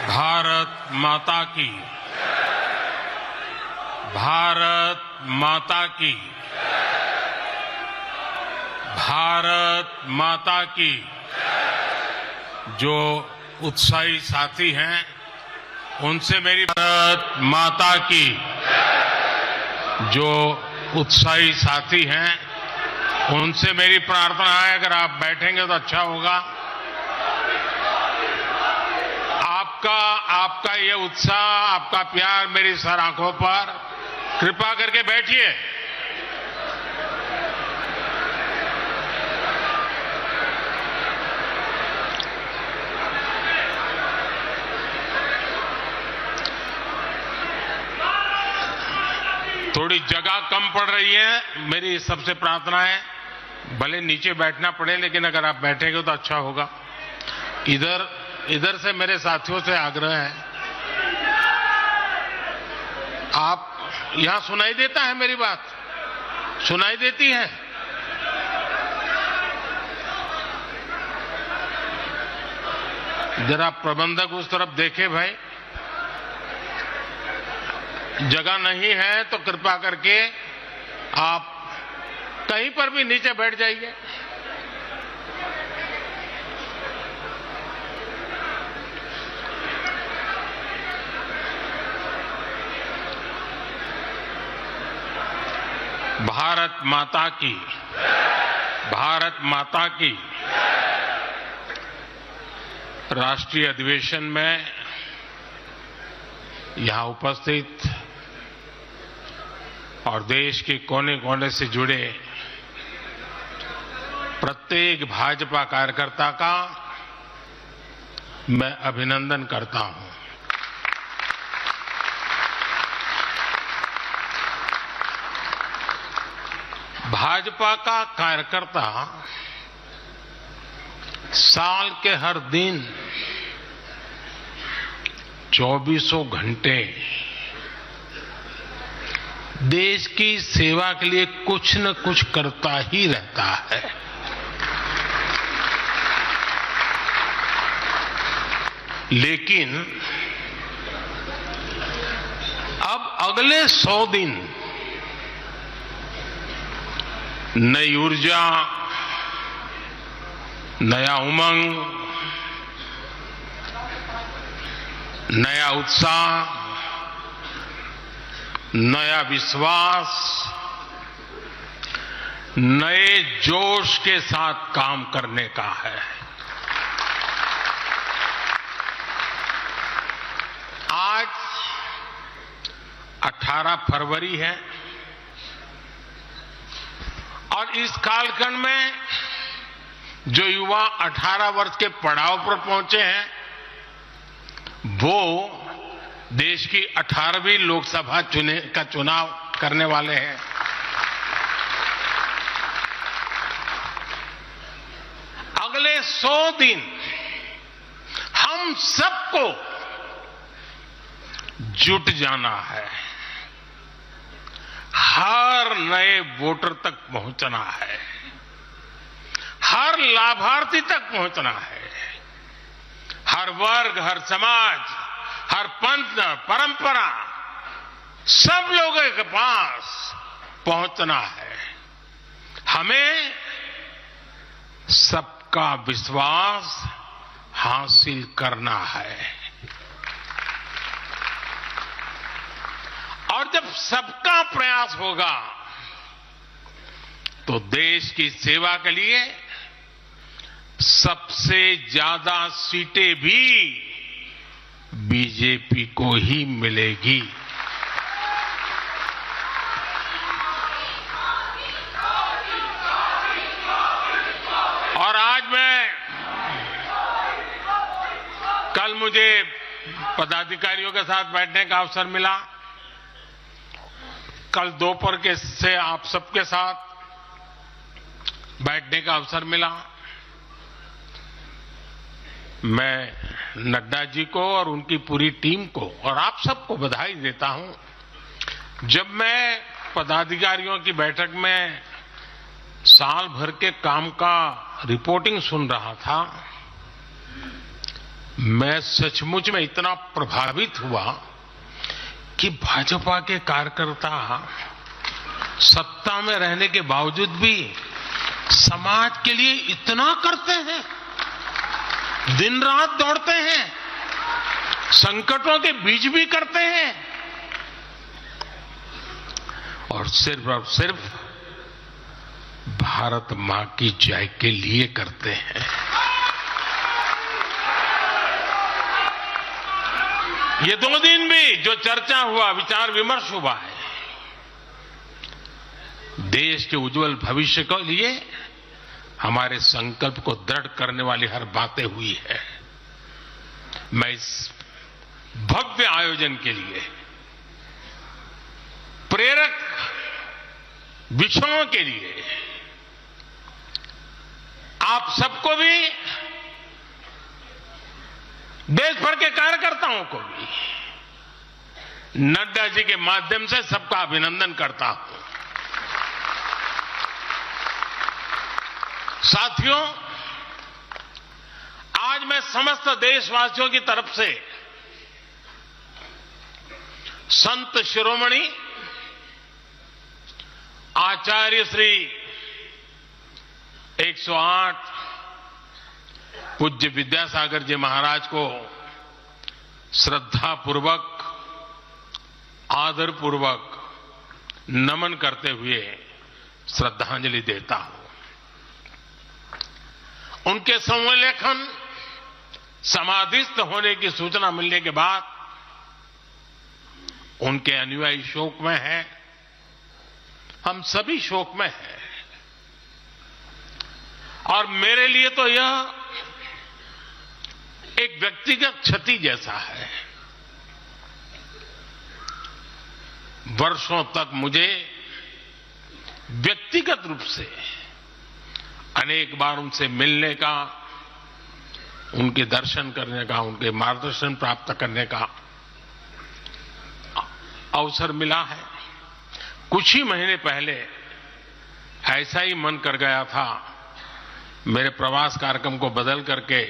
भारत माता की, भारत माता की, भारत माता की। जो उत्साही साथी हैं उनसे मेरी भारत माता की, जो उत्साही साथी हैं उनसे मेरी प्रार्थना है, अगर आप बैठेंगे तो अच्छा होगा। आपका ये उत्साह, आपका प्यार मेरी सर आंखों पर, कृपा करके बैठिए। थोड़ी जगह कम पड़ रही है, मेरी सबसे प्रार्थना है, भले नीचे बैठना पड़े लेकिन अगर आप बैठेंगे तो अच्छा होगा। इधर से मेरे साथियों से आग्रह है, आप यहां सुनाई देता है मेरी बात? सुनाई देती है? जरा प्रबंधक उस तरफ देखे भाई, जगह नहीं है तो कृपा करके आप कहीं पर भी नीचे बैठ जाइए। भारत माता की, भारत माता की। राष्ट्रीय अधिवेशन में यहां उपस्थित और देश के कोने कोने से जुड़े प्रत्येक भाजपा कार्यकर्ता का मैं अभिनंदन करता हूं। भाजपा का कार्यकर्ता साल के हर दिन 24 घंटे देश की सेवा के लिए कुछ न कुछ करता ही रहता है। लेकिन अब अगले 100 दिन नई ऊर्जा, नया उमंग, नया उत्साह, नया विश्वास, नए जोश के साथ काम करने का है। आज 18 फरवरी है और इस कालखंड में जो युवा 18 वर्ष के पड़ाव पर पहुंचे हैं वो देश की 18वीं लोकसभा का चुनाव करने वाले हैं। अगले 100 दिन हम सबको जुट जाना है, हर नए वोटर तक पहुंचना है, हर लाभार्थी तक पहुंचना है, हर वर्ग, हर समाज, हर पंथ, परंपरा, सब लोगों के पास पहुंचना है। हमें सबका विश्वास हासिल करना है और जब सबका प्रयास होगा तो देश की सेवा के लिए सबसे ज्यादा सीटें भी बीजेपी को ही मिलेगी। और आज कल मुझे पदाधिकारियों के साथ बैठने का अवसर मिला, कल दोपहर से आप सबके साथ बैठने का अवसर मिला। मैं नड्डा जी को और उनकी पूरी टीम को और आप सबको बधाई देता हूं। जब मैं पदाधिकारियों की बैठक में साल भर के काम का रिपोर्टिंग सुन रहा था मैं सचमुच में इतना प्रभावित हुआ कि भाजपा के कार्यकर्ता सत्ता में रहने के बावजूद भी समाज के लिए इतना करते हैं, दिन रात दौड़ते हैं, संकटों के बीच भी करते हैं और सिर्फ भारत मां की जय के लिए करते हैं। ये 2 दिन भी जो चर्चा हुआ, विचार विमर्श हुआ है, देश के उज्जवल भविष्य के लिए हमारे संकल्प को दृढ़ करने वाली हर बातें हुई है। मैं इस भव्य आयोजन के लिए, प्रेरक विषयों के लिए आप सबको भी, देश भर के कार्यकर्ताओं को भी नड्डा जी के माध्यम से सबका अभिनंदन करता हूं। साथियों, आज मैं समस्त देशवासियों की तरफ से संत शिरोमणि आचार्य श्री 108 पूज्य विद्यासागर जी महाराज को श्रद्धापूर्वक, आदरपूर्वक नमन करते हुए श्रद्धांजलि देता हूं। उनके संलेखन समाधिस्थ होने की सूचना मिलने के बाद उनके अनुयायी शोक में हैं, हम सभी शोक में हैं और मेरे लिए तो यह एक व्यक्तिगत क्षति जैसा है। वर्षों तक मुझे व्यक्तिगत रूप से अनेक बार उनसे मिलने का, उनके दर्शन करने का, उनके मार्गदर्शन प्राप्त करने का अवसर मिला है। कुछ ही महीने पहले ऐसा ही मन कर गया था, मेरे प्रवास कार्यक्रम को बदल करके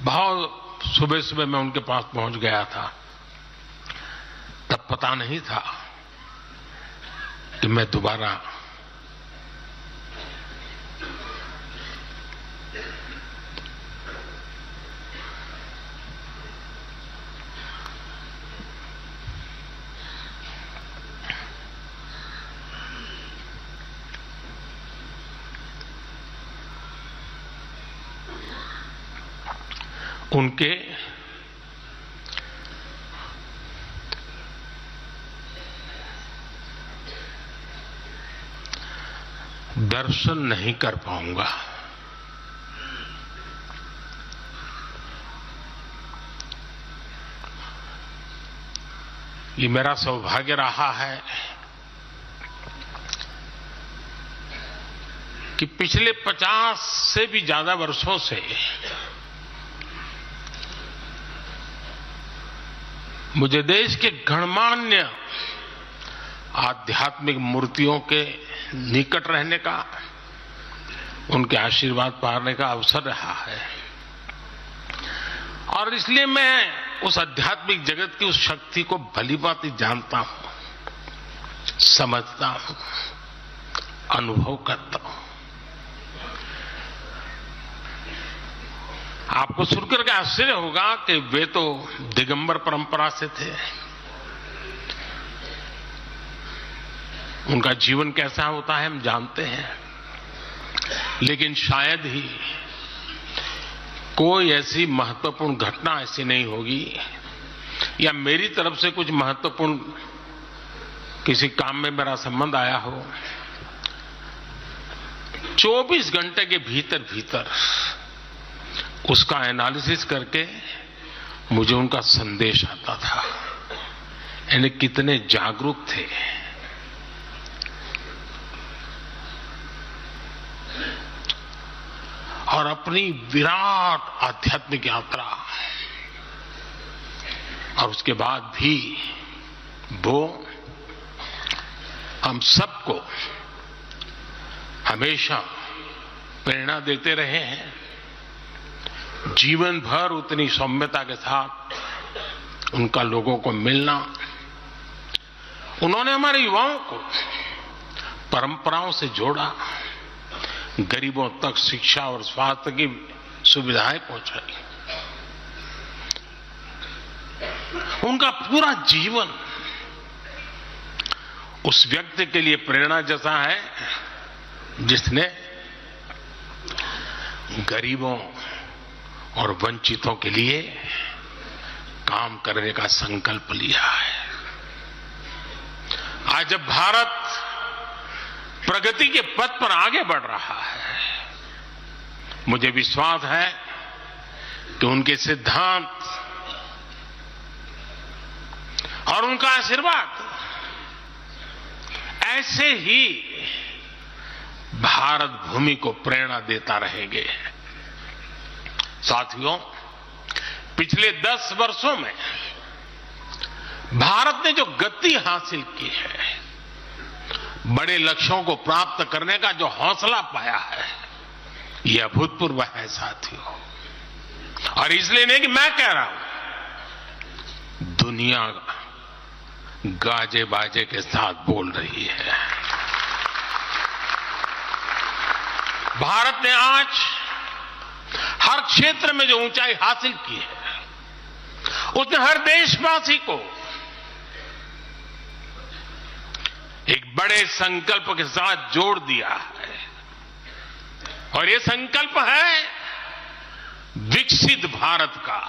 बहुत सुबह सुबह मैं उनके पास पहुंच गया था। तब पता नहीं था कि मैं दोबारा उनके दर्शन नहीं कर पाऊंगा। ये मेरा सौभाग्य रहा है कि पिछले 50 से भी ज्यादा वर्षों से मुझे देश के गणमान्य आध्यात्मिक मूर्तियों के निकट रहने का, उनके आशीर्वाद पाने का अवसर रहा है और इसलिए मैं उस आध्यात्मिक जगत की उस शक्ति को भलीभांति जानता हूं, समझता हूं, अनुभव करता हूं। आपको सुनकर के आश्चर्य होगा कि वे तो दिगंबर परंपरा से थे। उनका जीवन कैसा होता है हम जानते हैं, लेकिन शायद ही कोई ऐसी महत्वपूर्ण घटना ऐसी नहीं होगी या मेरी तरफ से कुछ महत्वपूर्ण किसी काम में मेरा संबंध आया हो, 24 घंटे के भीतर भीतर उसका एनालिसिस करके मुझे उनका संदेश आता था। यानी कितने जागरूक थे, और अपनी विराट आध्यात्मिक यात्रा और उसके बाद भी वो हम सबको हमेशा प्रेरणा देते रहे हैं जीवन भर उतनी सौम्यता के साथ उनका लोगों को मिलना, उन्होंने हमारे युवाओं को परंपराओं से जोड़ा, गरीबों तक शिक्षा और स्वास्थ्य की सुविधाएं पहुंचाई। उनका पूरा जीवन उस व्यक्ति के लिए प्रेरणा जैसा है जिसने गरीबों और वंचितों के लिए काम करने का संकल्प लिया है। आज जब भारत प्रगति के पथ पर आगे बढ़ रहा है, मुझे विश्वास है कि उनके सिद्धांत और उनका आशीर्वाद ऐसे ही भारत भूमि को प्रेरणा देता रहेंगे। साथियों, पिछले 10 वर्षों में भारत ने जो गति हासिल की है, बड़े लक्ष्यों को प्राप्त करने का जो हौसला पाया है, यह अभूतपूर्व है साथियों। और इसलिए नहीं कि मैं कह रहा हूं, दुनिया गाजे बाजे के साथ बोल रही है। भारत ने आज हर क्षेत्र में जो ऊंचाई हासिल की है, उसने हर देशवासी को एक बड़े संकल्प के साथ जोड़ दिया है। और ये संकल्प है विकसित भारत का।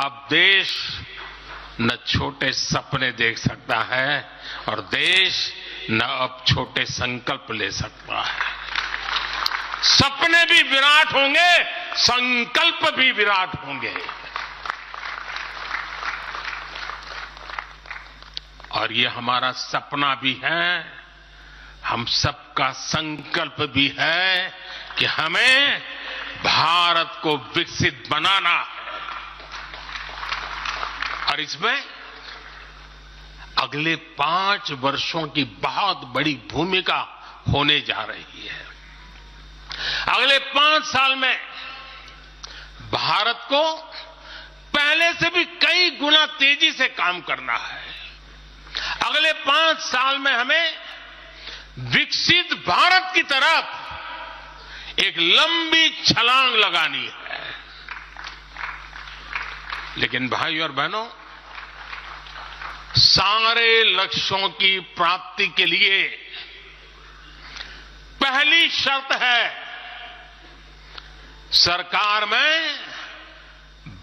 अब देश न छोटे सपने देख सकता है और देश न अब छोटे संकल्प ले सकता है। सपने भी विराट होंगे, संकल्प भी विराट होंगे। और ये हमारा सपना भी है, हम सबका संकल्प भी है कि हमें भारत को विकसित बनाना है। और इसमें अगले 5 वर्षों की बहुत बड़ी भूमिका होने जा रही है। अगले 5 साल में भारत को पहले से भी कई गुना तेजी से काम करना है। अगले 5 साल में हमें विकसित भारत की तरफ एक लंबी छलांग लगानी है। लेकिन भाई और बहनों, सारे लक्ष्यों की प्राप्ति के लिए पहली शर्त है सरकार में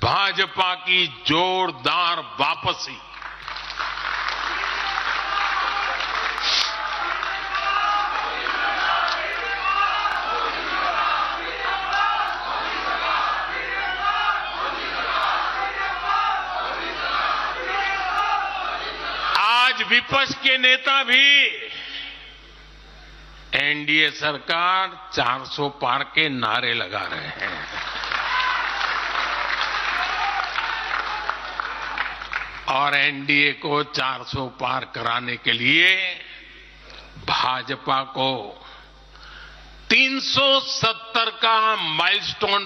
भाजपा की जोरदार वापसी। आज विपक्ष के नेता भी एनडीए सरकार 400 पार के नारे लगा रहे हैं। और एनडीए को 400 पार कराने के लिए भाजपा को 370 का माइलस्टोन